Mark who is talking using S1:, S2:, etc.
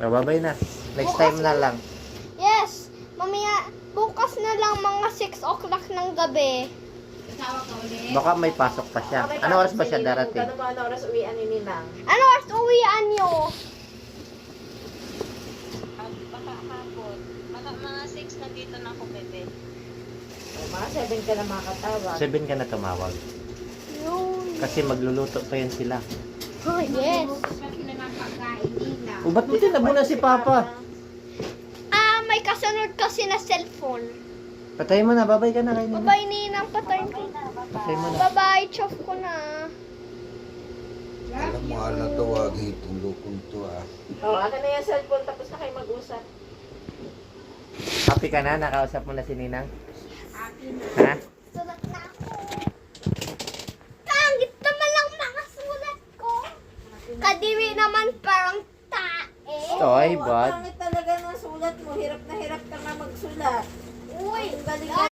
S1: Babay na. Next time na lang.
S2: Yes. Mamaya, bukas na lang mga 6 o'clock ng gabi.
S3: Tawag ka ulit.
S1: Baka may pasok pa siya. Ano oras ba siya darating?
S4: Ano oras uwian ni Ninang?
S2: Ano oras uwian nyo?
S5: Baka hapon. Mga 6 nandito na ako, bebe.
S4: Mga 7 ka na makatawag.
S1: 7 ka na tumawag.
S2: Yun.
S1: Kasi magluluto pa yan sila.
S2: Oh, yes.
S3: Bukas pa sila ng pagkain nila.
S1: O, ba't mo tinabunan si Papa?
S2: May kasunod kasi na cellphone.
S1: Patay mo na. Babay ka na kayo.
S2: Bye-bye, Ninang. Patay ko.
S1: Patay mo na.
S2: Bye-bye. Chof ko na.
S6: Alam mo, ala tawag itong lukong to ah.
S4: Oh, ano na yung cellphone tapos na kayo mag-usap.
S1: Happy ka na? Nakausap mo na si Ninang? Ha?
S2: Sulat na ako. Pangit naman lang mga sulat ko. Kadiri naman parang tae.
S1: Toy, bud.
S4: Pangit talaga ng sulat mo. Hirap na hirap ka na magsulat.
S2: Uy,
S4: Ang galing